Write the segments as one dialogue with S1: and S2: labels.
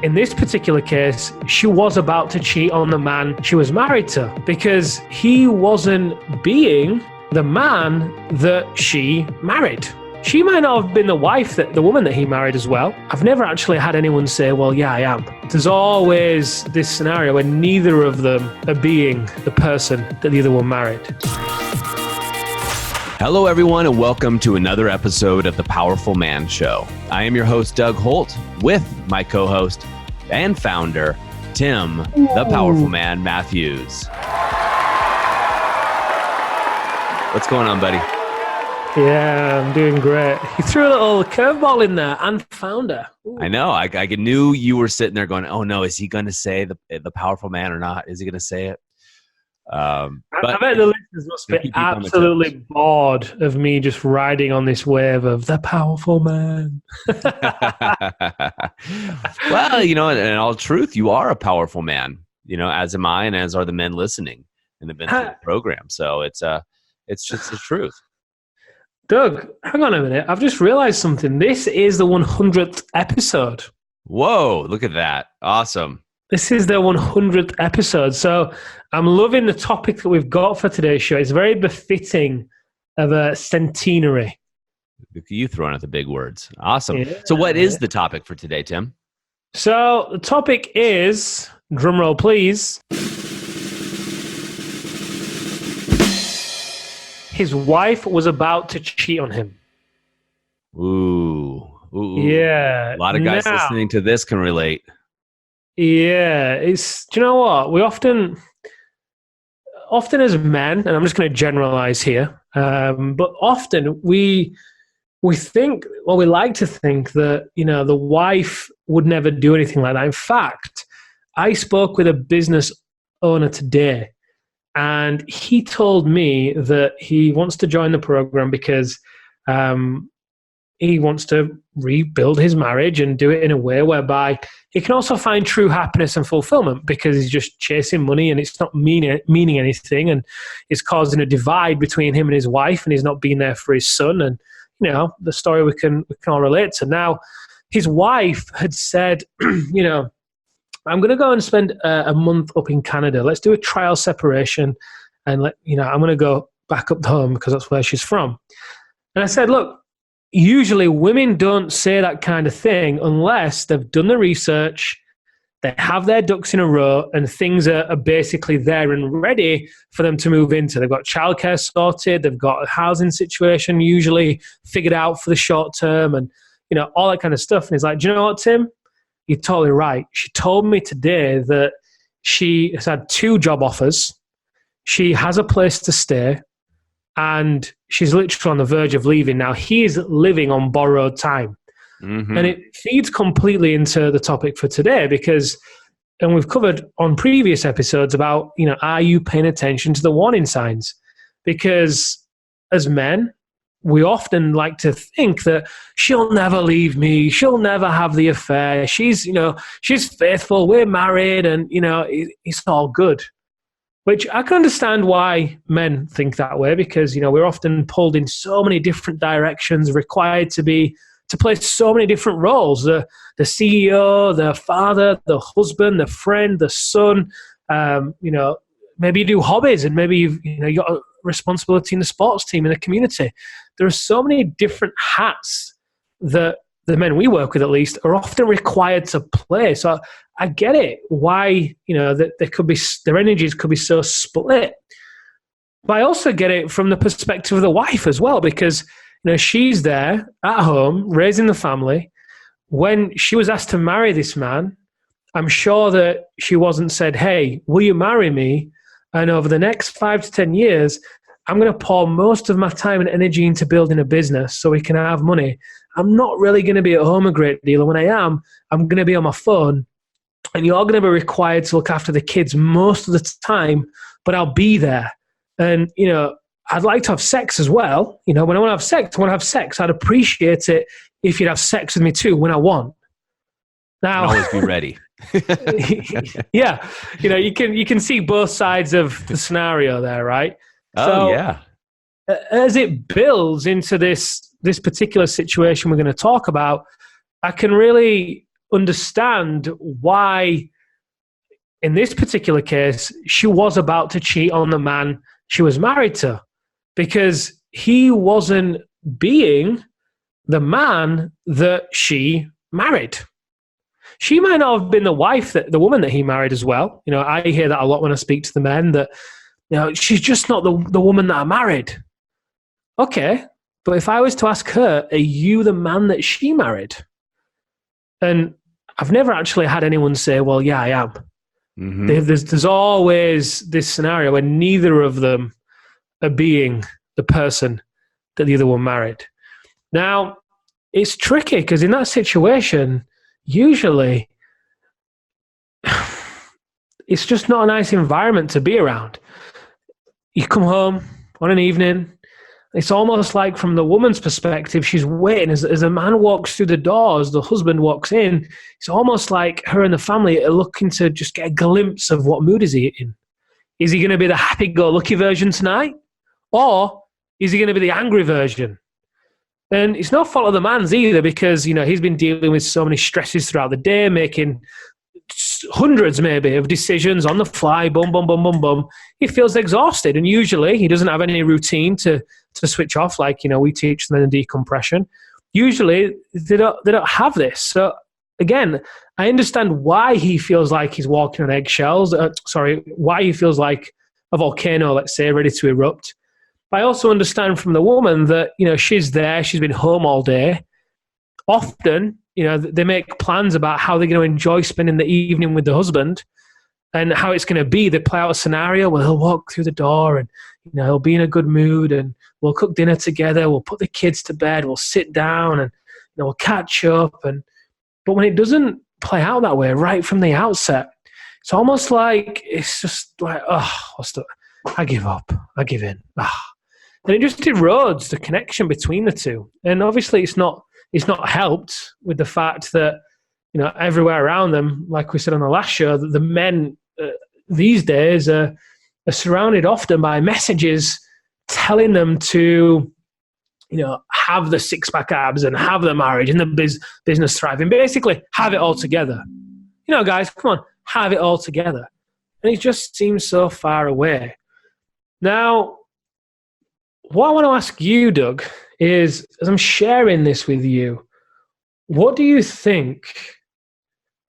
S1: in this particular case, she was about to cheat on the man she was married to because he wasn't being the man that she married. She might not have been the woman that he married as well. I've never actually had anyone say, well, yeah, I am. There's always this scenario where neither of them are being the person that the other one married.
S2: Hello, everyone, and welcome to another episode of The Powerful Man Show. I am your host, Doug Holt, with my co-host and founder, Tim, the Powerful Man Matthews. What's going on, buddy?
S1: Yeah, I'm doing great. You threw a little curveball in there, and founder. Ooh.
S2: I know. I knew you were sitting there going, oh, no, is he going to say the Powerful Man or not? Is he going to say it?
S1: I bet the listeners must be absolutely bored of me just riding on this wave of the powerful man.
S2: Well, in all truth, you are a powerful man, as am I, and as are the men listening and have been through the program. So it's just the truth.
S1: Doug, hang on a minute. I've just realized something. This is the 100th episode.
S2: Whoa, look at that. Awesome.
S1: This is the 100th episode. So I'm loving the topic that we've got for today's show. It's very befitting of a centenary.
S2: You throwing out the big words. Awesome.
S1: Yeah.
S2: So what is the topic for today, Tim?
S1: So the topic is, drumroll please, his wife was about to cheat on him.
S2: Ooh.
S1: Yeah.
S2: A lot of guys listening to this can relate.
S1: Yeah, do you know what? We often as men, and I'm just going to generalize here, but often we think, well, we like to think that, the wife would never do anything like that. In fact, I spoke with a business owner today, and he told me that he wants to join the program because he wants to rebuild his marriage and do it in a way whereby he can also find true happiness and fulfillment, because he's just chasing money and it's not meaning anything, and it's causing a divide between him and his wife, and he's not being there for his son. And the story we can all relate to. Now, his wife had said, I'm going to go and spend a month up in Canada. Let's do a trial separation, and I'm going to go back up home because that's where she's from. And I said, look, usually women don't say that kind of thing unless they've done the research, they have their ducks in a row, and things are basically there and ready for them to move into. They've got childcare sorted, they've got a housing situation usually figured out for the short term, and all that kind of stuff. And he's like, do you know what, Tim? You're totally right. She told me today that she has had 2 job offers, she has a place to stay, and she's literally on the verge of leaving. Now, he's living on borrowed time. Mm-hmm. And it feeds completely into the topic for today because, and we've covered on previous episodes about, are you paying attention to the warning signs? Because as men, we often like to think that she'll never leave me, she'll never have the affair, she's faithful, we're married, and, it's all good. Which I can understand why men think that way, because, we're often pulled in so many different directions, required to play so many different roles. The CEO, the father, the husband, the friend, the son. Maybe you do hobbies, and maybe you've got a responsibility in the sports team, in the community. There are so many different hats that the men we work with, at least, are often required to play. So I get it why that there could be, their energies could be so split. But I also get it from the perspective of the wife as well, because she's there at home raising the family. When she was asked to marry this man, I'm sure that she wasn't said, "Hey, will you marry me? And over the next 5 to 10 years, I'm going to pour most of my time and energy into building a business so we can have money. I'm not really going to be at home a great deal. And when I am, I'm going to be on my phone. And you're going to be required to look after the kids most of the time, but I'll be there. And, I'd like to have sex as well. When I want to have sex, I want to have sex. I'd appreciate it if you'd have sex with me too when I want." Now,
S2: always be ready.
S1: Yeah. You can see both sides of the scenario there, right?
S2: Oh, yeah.
S1: As it builds into this particular situation we're going to talk about, I can really understand why, in this particular case, she was about to cheat on the man she was married to, because he wasn't being the man that she married. She might not have been the wife, that the woman that he married as well. I hear that a lot when I speak to the men, that she's just not the woman that I married. Okay, but if I was to ask her, are you the man that she married? And I've never actually had anyone say, well, yeah, I am.
S2: Mm-hmm.
S1: There's always this scenario where neither of them are being the person that the other one married. Now, it's tricky because in that situation, usually it's just not a nice environment to be around. You come home on an evening, it's almost like, from the woman's perspective, she's waiting as the man walks through the doors, the husband walks in. It's almost like her and the family are looking to just get a glimpse of what mood is he in. Is he going to be the happy-go-lucky version tonight? Or is he going to be the angry version? And it's no fault of the man's either, because, he's been dealing with so many stresses throughout the day, making hundreds maybe of decisions on the fly, boom, boom, boom, boom, boom. He feels exhausted, and usually he doesn't have any routine to switch off, like we teach them in decompression. Usually they don't have this. So again, I understand why he feels like he's walking on eggshells. Why he feels like a volcano, let's say, ready to erupt. But I also understand from the woman that she's there, she's been home all day. Often, they make plans about how they're going to enjoy spending the evening with the husband and how it's going to be. They play out a scenario where he'll walk through the door and he'll be in a good mood, and we'll cook dinner together, we'll put the kids to bed, we'll sit down, and we'll catch up. But when it doesn't play out that way right from the outset, it's almost like it's just like, I give up, I give in. And it just erodes the connection between the two. And obviously it's not helped with the fact that, everywhere around them, like we said on the last show, that the men these days are surrounded often by messages telling them to, have the six-pack abs and have the marriage and the business thriving. Basically, have it all together. Guys, come on, have it all together. And it just seems so far away. Now, what I want to ask you, Doug, is, as I'm sharing this with you, what do you think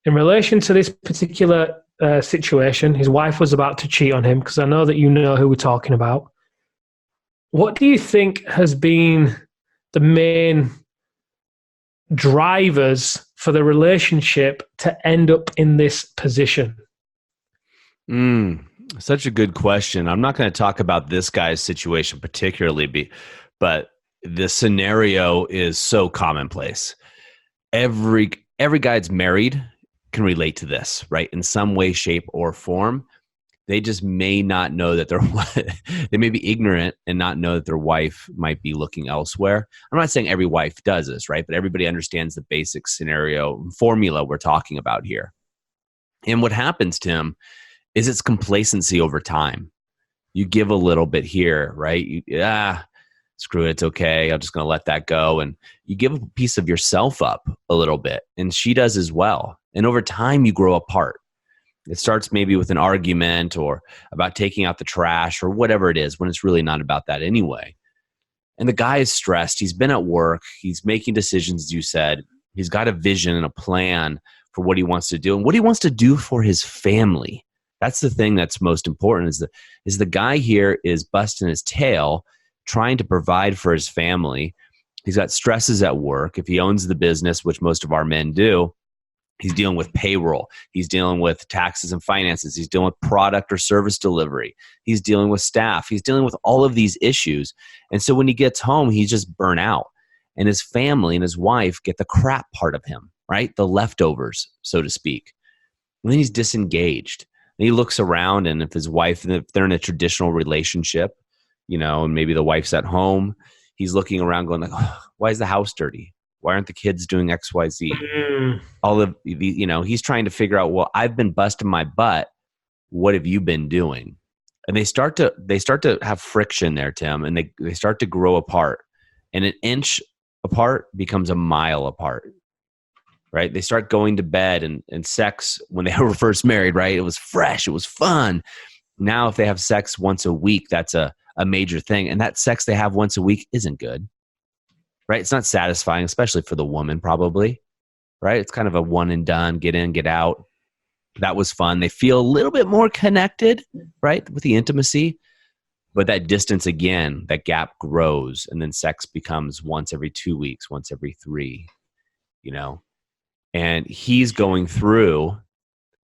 S1: in relation to this particular situation? His wife was about to cheat on him, because I know that you know who we're talking about. What do you think has been the main drivers for the relationship to end up in this position?
S2: Such a good question. I'm not going to talk about this guy's situation particularly, but the scenario is so commonplace. Every guy that's married can relate to this, right? In some way, shape, or form. They just may not know that they may be ignorant and not know that their wife might be looking elsewhere. I'm not saying every wife does this, right? But everybody understands the basic scenario formula we're talking about here. And what happens, Tim, is it's complacency over time. You give a little bit here, right? Screw it, it's okay. I'm just going to let that go. And you give a piece of yourself up a little bit. And she does as well. And over time, you grow apart. It starts maybe with an argument or about taking out the trash or whatever it is, when it's really not about that anyway. And the guy is stressed. He's been at work. He's making decisions, as you said. He's got a vision and a plan for what he wants to do and what he wants to do for his family. That's the thing that's most important, is the guy here is busting his tail trying to provide for his family. He's got stresses at work. If he owns the business, which most of our men do, he's dealing with payroll. He's dealing with taxes and finances. He's dealing with product or service delivery. He's dealing with staff. He's dealing with all of these issues. And so when he gets home, he's just burnt out. And his family and his wife get the crap part of him, right? The leftovers, so to speak. And then he's disengaged. And he looks around, and if his wife, if they're in a traditional relationship, and maybe the wife's at home, he's looking around going like, oh, why is the house dirty? Why aren't the kids doing X, Y, Z? All of he's trying to figure out, well, I've been busting my butt. What have you been doing? And they start to have friction there, Tim, and they start to grow apart. And an inch apart becomes a mile apart. right? They start going to bed and sex when they were first married, right? It was fresh. It was fun. Now, if they have sex once a week, that's a major thing. And that sex they have once a week isn't good, right? It's not satisfying, especially for the woman, probably, right? It's kind of a one and done, get in, get out. That was fun. They feel a little bit more connected, right, with the intimacy. But that distance again, that gap grows, and then sex becomes once every 2 weeks, once every 3, And he's going through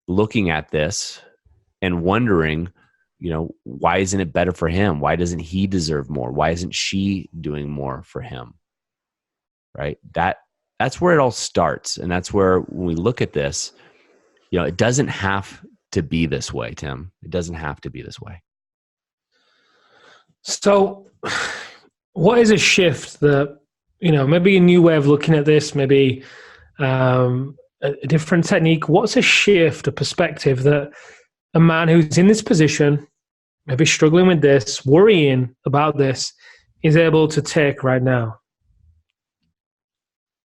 S2: looking at this and wondering, why isn't it better for him? Why doesn't he deserve more? Why isn't she doing more for him? Right? That's where it all starts. And that's where, when we look at this, it doesn't have to be this way, Tim. It doesn't have to be this way.
S1: So what is a shift that, maybe a new way of looking at this, maybe a different technique? What's a shift, a perspective that a man who's in this position, maybe struggling with this, worrying about this, is able to take right now?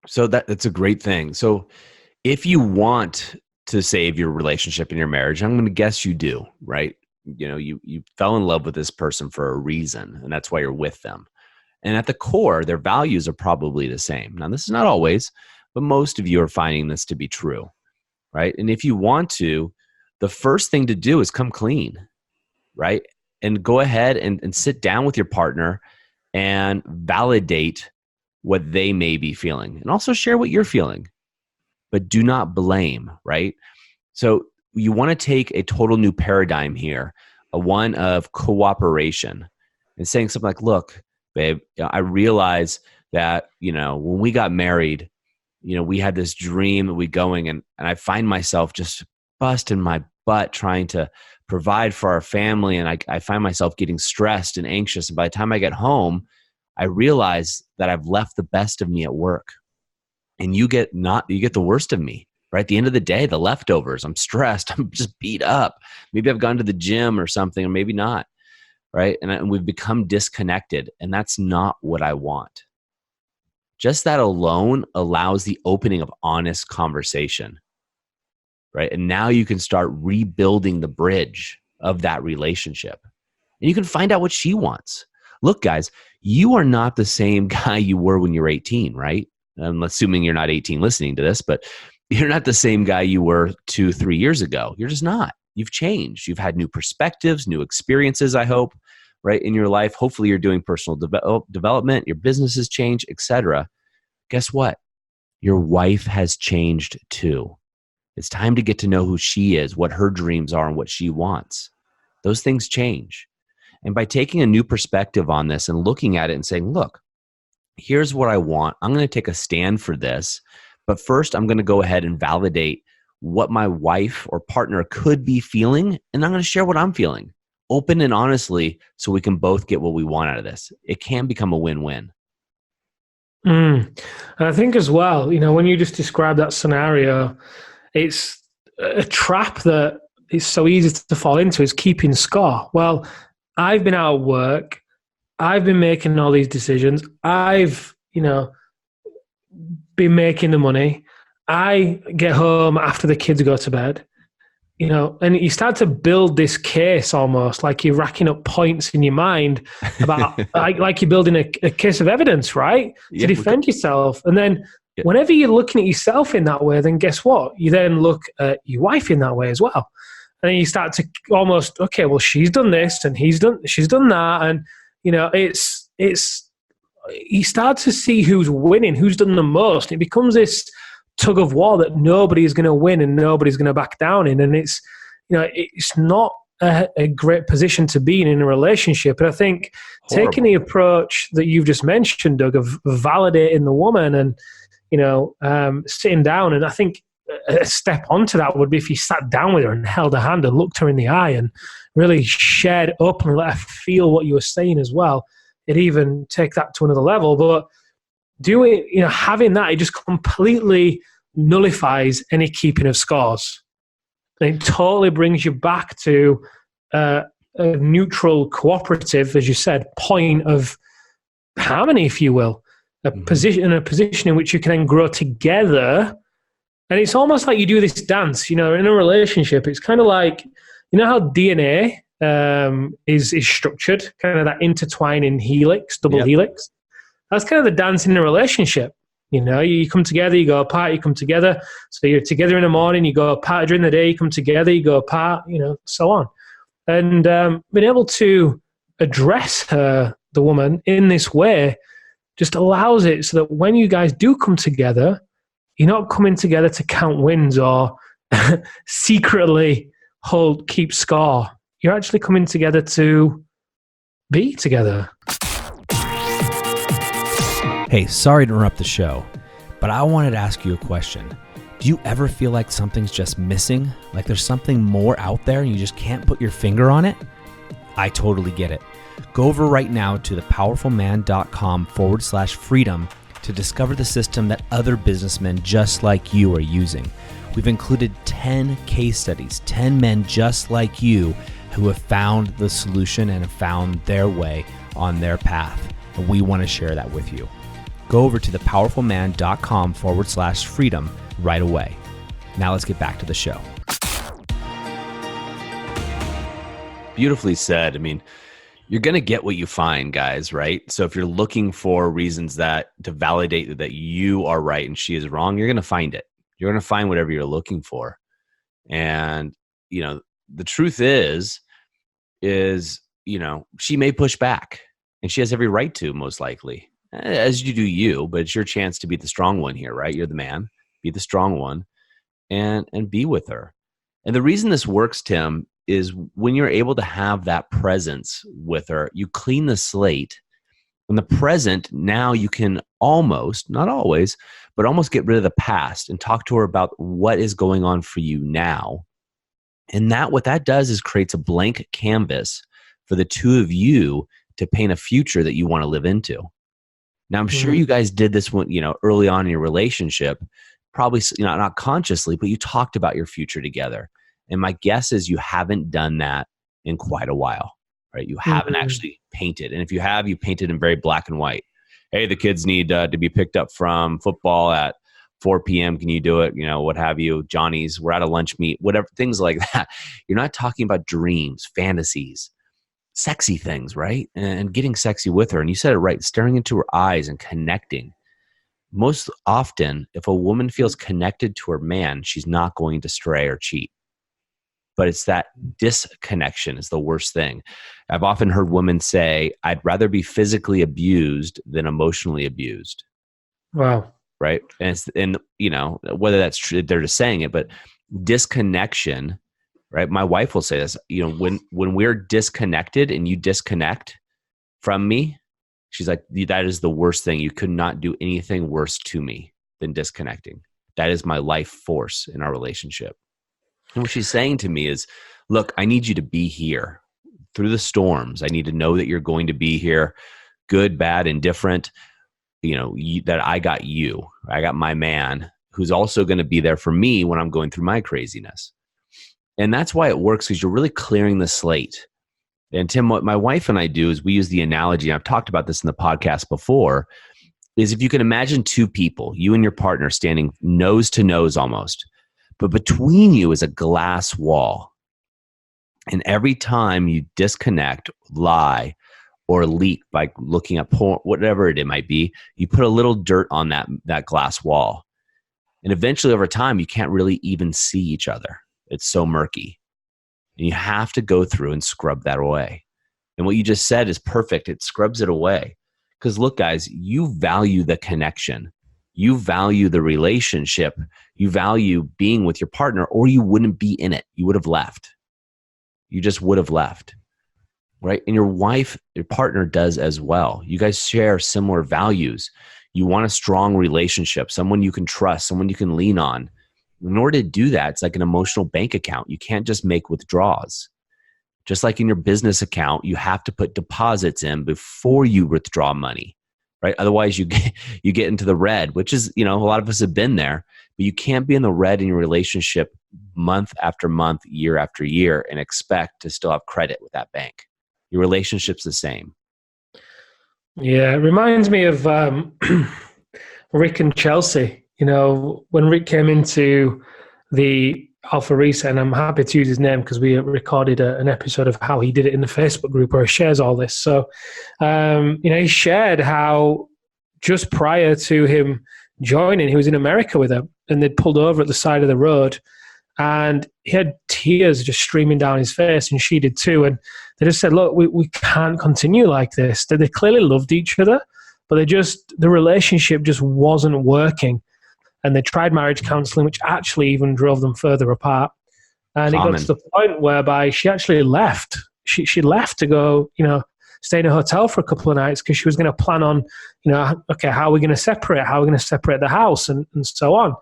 S2: So that's a great thing. So if you want to save your relationship and your marriage, I'm going to guess you do, right? You fell in love with this person for a reason, and that's why you're with them. And at the core, their values are probably the same. Now, this is not always, but most of you are finding this to be true, right? And if you want to, the first thing to do is come clean, right? And go ahead and sit down with your partner and validate what they may be feeling, and also share what you're feeling, but do not blame, right? So you want to take a total new paradigm here, a one of cooperation, and saying something like, look, babe, I realize that, when we got married, we had this dream that we going, and I find myself just busting my butt trying to provide for our family. And I find myself getting stressed and anxious. And by the time I get home, I realize that I've left the best of me at work, and you get the worst of me. Right? At the end of the day, the leftovers, I'm stressed. I'm just beat up. Maybe I've gone to the gym or something, or maybe not. Right? And we've become disconnected, and that's not what I want. Just that alone allows the opening of honest conversation. Right? And now you can start rebuilding the bridge of that relationship. And you can find out what she wants. Look, guys, you are not the same guy you were when you were 18, right? I'm assuming you're not 18 listening to this, but you're not the same guy you were 2-3 years ago. You're just not. You've changed. You've had new perspectives, new experiences, I hope, right, in your life. Hopefully you're doing personal development, your business has changed, etc. Guess what? Your wife has changed too. It's time to get to know who she is, what her dreams are, and what she wants. Those things change. And by taking a new perspective on this and looking at it and saying, look, here's what I want. I'm going to take a stand for this. But first, I'm going to go ahead and validate what my wife or partner could be feeling, and I'm going to share what I'm feeling, open and honestly, so we can both get what we want out of this. It can become a win-win.
S1: And I think as well, when you just describe that scenario, it's a trap that is so easy to fall into, is keeping score. Well, I've been out of work. I've been making all these decisions. I've, been making the money. I get home after the kids go to bed, and you start to build this case almost like you're racking up points in your mind about like you're building a case of evidence, right? To defend yourself. And then whenever you're looking at yourself in that way, then guess what? You then look at your wife in that way as well. And then you start to almost, okay, well, she's done this and she's done that. And, you start to see who's winning, who's done the most. It becomes this tug of war that nobody is going to win and nobody's going to back down in. And it's not a great position to be in a relationship. And I think taking the approach that you've just mentioned, Doug, of validating the woman and, sitting down, and I think a step onto that would be if you sat down with her and held her hand and looked her in the eye and really shared openly, let her feel what you were saying as well. It even take that to another level. But having that, it just completely nullifies any keeping of scores. And it totally brings you back to a neutral, cooperative, as you said, point of harmony, if you will. A position in which you can then grow together And it's almost like you do this dance, in a relationship. It's kind of like, how DNA is structured, kind of that intertwining helix, double helix. That's kind of the dance in a relationship. You come together, you go apart, you come together. So you're together in the morning, you go apart during the day, you come together, you go apart, so on. And being able to address the woman in this way just allows it so that when you guys do come together, you're not coming together to count wins or secretly keep score. You're actually coming together to be together.
S3: Hey, sorry to interrupt the show, but I wanted to ask you a question. Do you ever feel like something's just missing? Like there's something more out there and you just can't put your finger on it? I totally get it. Go over right now to thepowerfulman.com/freedom to discover the system that other businessmen just like you are using. We've included 10 case studies, 10 men just like you who have found the solution and have found their way on their path. And we want to share that with you. Go over to thepowerfulman.com/freedom right away. Now let's get back to the show.
S2: Beautifully said. I mean, you're going to get what you find, guys, right? So if you're looking for reasons to validate that you are right and she is wrong, you're going to find it. You're going to find whatever you're looking for. And, the truth is, she may push back and she has every right to, most likely, as you do you, but it's your chance to be the strong one here, right? You're the man, be the strong one and be with her. And the reason this works, Tim, is when you're able to have that presence with her, you clean the slate. In the present, now you can almost, not always, but almost get rid of the past and talk to her about what is going on for you now. And what that does is creates a blank canvas for the two of you to paint a future that you want to live into. Now, I'm sure you guys did this when, early on in your relationship, probably not consciously, but you talked about your future together. And my guess is you haven't done that in quite a while, right? You haven't actually painted. And if you have, you painted in very black and white. Hey, the kids need to be picked up from football at 4 p.m. Can you do it? What have you? Johnny's, we're at a lunch meet, whatever, things like that. You're not talking about dreams, fantasies, sexy things, right? And getting sexy with her. And you said it right, staring into her eyes and connecting. Most often, if a woman feels connected to her man, she's not going to stray or cheat. But it's that disconnection is the worst thing. I've often heard women say, I'd rather be physically abused than emotionally abused.
S1: Wow.
S2: Right. And whether that's true, they're just saying it, but disconnection, right? My wife will say this, when we're disconnected and you disconnect from me, she's like, that is the worst thing. You could not do anything worse to me than disconnecting. That is my life force in our relationship. And what she's saying to me is, look, I need you to be here through the storms. I need to know that you're going to be here, good, bad, indifferent, that I got you. I got my man who's also going to be there for me when I'm going through my craziness. And that's why it works, because you're really clearing the slate. And Tim, what my wife and I do is we use the analogy, and I've talked about this in the podcast before, is if you can imagine two people, you and your partner standing nose to nose almost, but between you is a glass wall. And every time you disconnect, lie, or leak by looking at porn, whatever it might be, you put a little dirt on that glass wall. And eventually over time, you can't really even see each other. It's so murky. And you have to go through and scrub that away. And what you just said is perfect. It scrubs it away. Because look, guys, you value the connection. You value the relationship. You value being with your partner, or you wouldn't be in it. You would have left. You just would have left. Right? And your wife, your partner does as well. You guys share similar values. You want a strong relationship, someone you can trust, someone you can lean on. In order to do that, it's like an emotional bank account. You can't just make withdrawals. Just like in your business account, you have to put deposits in before you withdraw money, right? Otherwise, you get into the red, which is, a lot of us have been there, but you can't be in the red in your relationship month after month, year after year, and expect to still have credit with that bank. Your relationship's the same.
S1: Yeah, it reminds me of Rick and Chelsea. when Rick came into the Alpha Reset, and I'm happy to use his name because we recorded an episode of how he did it in the Facebook group where he shares all this. So, he shared how just prior to him joining, he was in America with her, and they'd pulled over at the side of the road, and he had tears just streaming down his face, and she did too. And they just said, look, we can't continue like this. They clearly loved each other, but the relationship just wasn't working. And they tried marriage counseling, which actually even drove them further apart. And It got to the point whereby she actually left. She left to go, stay in a hotel for a couple of nights because she was going to plan on, okay, how are we going to separate? How are we going to separate the house and so on?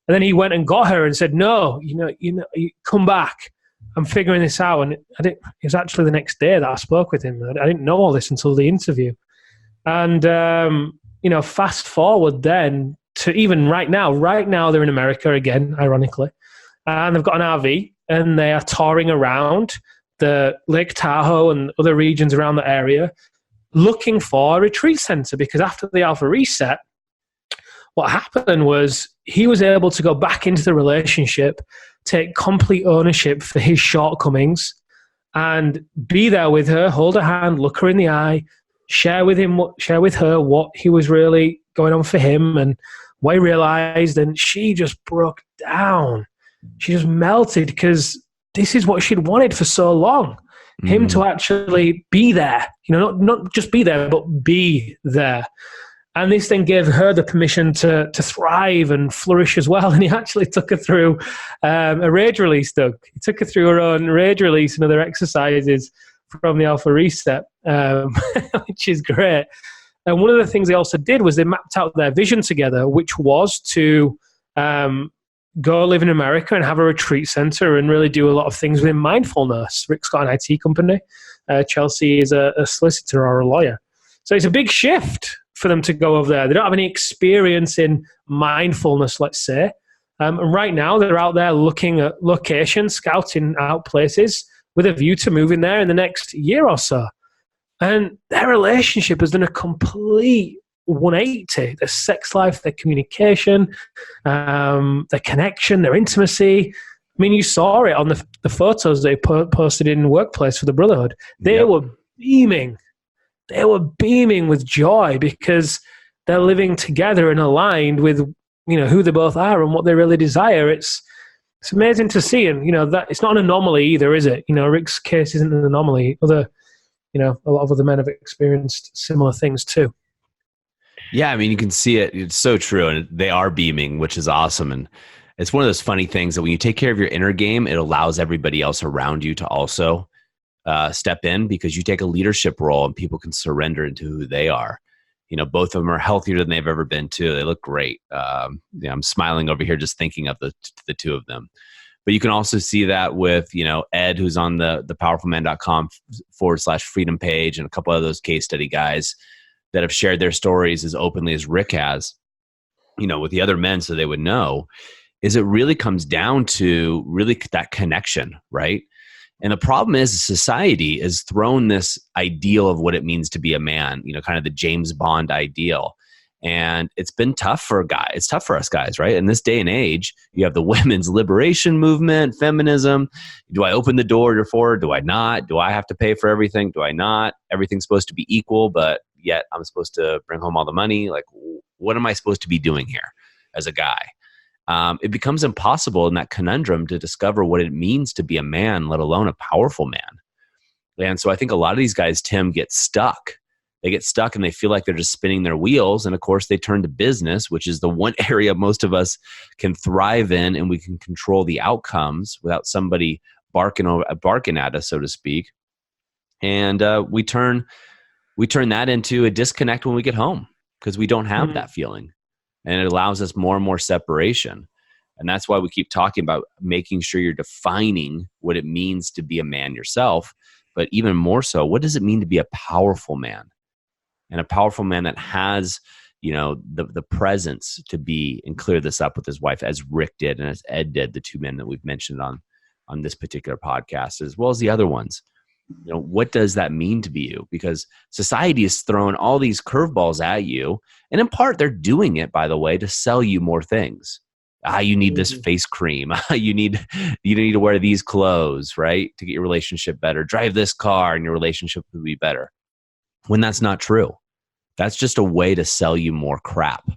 S1: And then he went and got her and said, no, you come back. I'm figuring this out. And it was actually the next day that I spoke with him. I didn't know all this until the interview. And, fast forward then to even right now they're in America again, ironically. And they've got an RV and they are touring around the Lake Tahoe and other regions around the area looking for a retreat center, because after the Alpha Reset, what happened was he was able to go back into the relationship, take complete ownership for his shortcomings, and be there with her, hold her hand, look her in the eye, share with her what he was really going on for him and what he realized. And she just broke down. She just melted because this is what she'd wanted for so long. Him to actually be there, not just be there, but be there. And this then gave her the permission to thrive and flourish as well. And he actually took her through a rage release, Doug. He took her through her own rage release and other exercises from the Alpha Reset, which is great. And one of the things they also did was they mapped out their vision together, which was to go live in America and have a retreat center and really do a lot of things within mindfulness. Rick's got an IT company. Chelsea is a solicitor or a lawyer. So it's a big shift for them to go over there. They don't have any experience in mindfulness, let's say. And right now they're out there looking at locations, scouting out places with a view to moving there in the next year or so. And their relationship has done a complete 180. Their sex life, their communication, their connection, their intimacy. I mean, you saw it on the photos they posted in Workplace for the Brotherhood. They were beaming. They were beaming with joy because they're living together and aligned with, who they both are and what they really desire. It's amazing to see. And, that it's not an anomaly either, is it? Rick's case isn't an anomaly. A lot of other men have experienced similar things too.
S2: Yeah, I mean, you can see it. It's so true. And they are beaming, which is awesome. And it's one of those funny things that when you take care of your inner game, it allows everybody else around you to also step in, because you take a leadership role and people can surrender into who they are. Both of them are healthier than they've ever been too. They look great. I'm smiling over here just thinking of the two of them. But you can also see that with, Ed, who's on the powerfulman.com/freedom page, and a couple of those case study guys that have shared their stories as openly as Rick has, with the other men, so they would know, is it really comes down to really that connection, right? And the problem is society has thrown this ideal of what it means to be a man, kind of the James Bond ideal. And it's been tough for a guy. It's tough for us guys, right? In this day and age, you have the women's liberation movement, feminism. Do I open the door for? Do I not? Do I have to pay for everything? Do I not? Everything's supposed to be equal, but yet I'm supposed to bring home all the money. Like, what am I supposed to be doing here as a guy? It becomes impossible in that conundrum to discover what it means to be a man, let alone a powerful man. And so I think a lot of these guys, Tim, get stuck. They get stuck and they feel like they're just spinning their wheels. And of course, they turn to business, which is the one area most of us can thrive in, and we can control the outcomes without somebody barking at us, so to speak. And we turn that into a disconnect when we get home because we don't have that feeling. And it allows us more and more separation. And that's why we keep talking about making sure you're defining what it means to be a man yourself. But even more so, what does it mean to be a powerful man? And a powerful man that has, the presence to be and clear this up with his wife, as Rick did and as Ed did, the two men that we've mentioned on this particular podcast, as well as the other ones. What does that mean to be you? Because society is throwing all these curveballs at you. And in part, they're doing it, by the way, to sell you more things. You need this face cream. You need to wear these clothes, right? To get your relationship better. Drive this car and your relationship will be better. When that's not true. That's just a way to sell you more crap.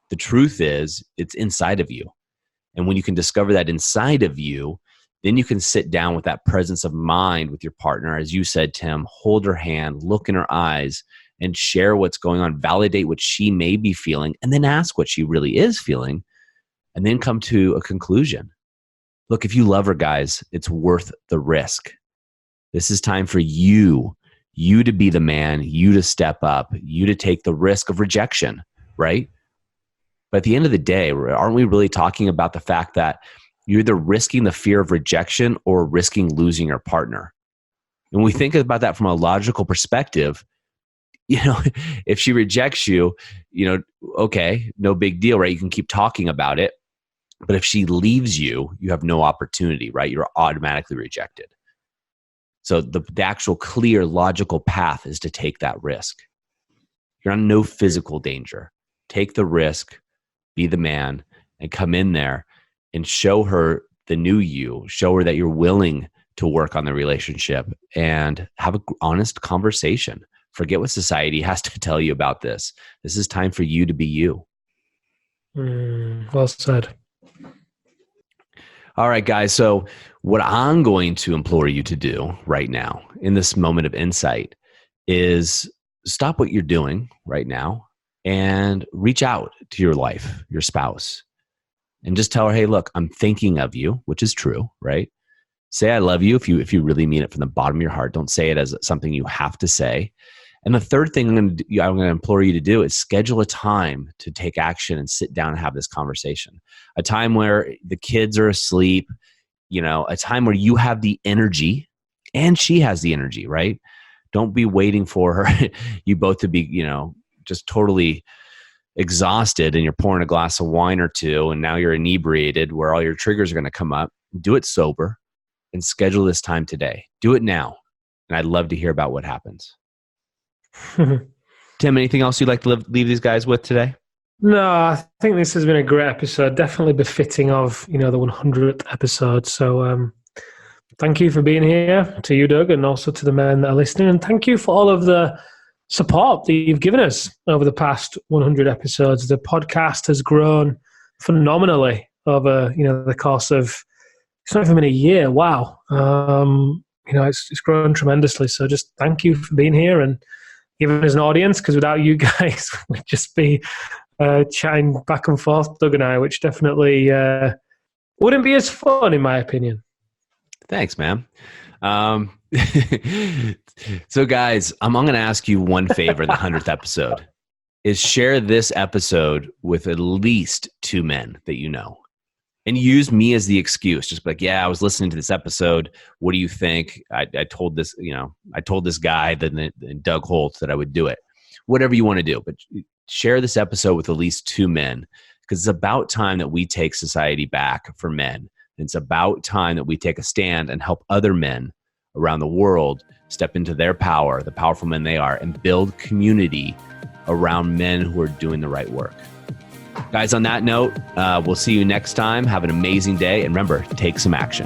S2: The truth is, it's inside of you. And when you can discover that inside of you, then you can sit down with that presence of mind with your partner. As you said, Tim, hold her hand, look in her eyes, and share what's going on. Validate what she may be feeling, and then ask what she really is feeling, and then come to a conclusion. Look, if you love her, guys, it's worth the risk. This is time for you to be the man, you to step up, you to take the risk of rejection, right? But at the end of the day, aren't we really talking about the fact that you're either risking the fear of rejection or risking losing your partner? And when we think about that from a logical perspective, if she rejects you, okay, no big deal, right? You can keep talking about it. But if she leaves you, you have no opportunity, right? You're automatically rejected. So the actual clear logical path is to take that risk. You're on no physical danger. Take the risk, be the man, and come in there and show her the new you. Show her that you're willing to work on the relationship and have an honest conversation. Forget what society has to tell you about this. This is time for you to be you.
S1: Well said.
S2: All right, guys. So what I'm going to implore you to do right now in this moment of insight is stop what you're doing right now and reach out to your life, your spouse, and just tell her, hey, look, I'm thinking of you, which is true, right? Say I love you if you really mean it from the bottom of your heart. Don't say it as something you have to say. And the third thing I'm going to implore you to do is schedule a time to take action and sit down and have this conversation. A time where the kids are asleep, a time where you have the energy and she has the energy, right? Don't be waiting for her, you both to be, just totally exhausted and you're pouring a glass of wine or two and now you're inebriated where all your triggers are going to come up. Do it sober and schedule this time today. Do it now. And I'd love to hear about what happens. Tim, anything else you'd like to leave these guys with today?
S1: No, I think this has been a great episode, definitely befitting of, the 100th episode. So thank you for being here, to you, Doug, and also to the men that are listening. And thank you for all of the support that you've given us over the past 100 episodes. The podcast has grown phenomenally over, the course of, it's not even been a year. Wow. It's grown tremendously. So just thank you for being here and giving us an audience, because without you guys, we'd just be chatting back and forth, Doug and I, which definitely wouldn't be as fun, in my opinion.
S2: Thanks, man. So guys, I'm going to ask you one favor, the 100th episode, is share this episode with at least 2 men that you know. And use me as the excuse. Just be like, yeah, I was listening to this episode. What do you think? I told this, I told this guy, Doug Holt, that I would do it. Whatever you want to do, but share this episode with at least 2 men, because it's about time that we take society back for men. It's about time that we take a stand and help other men around the world step into their power, the powerful men they are, and build community around men who are doing the right work. Guys, on that note, we'll see you next time. Have an amazing day. And remember, take some action.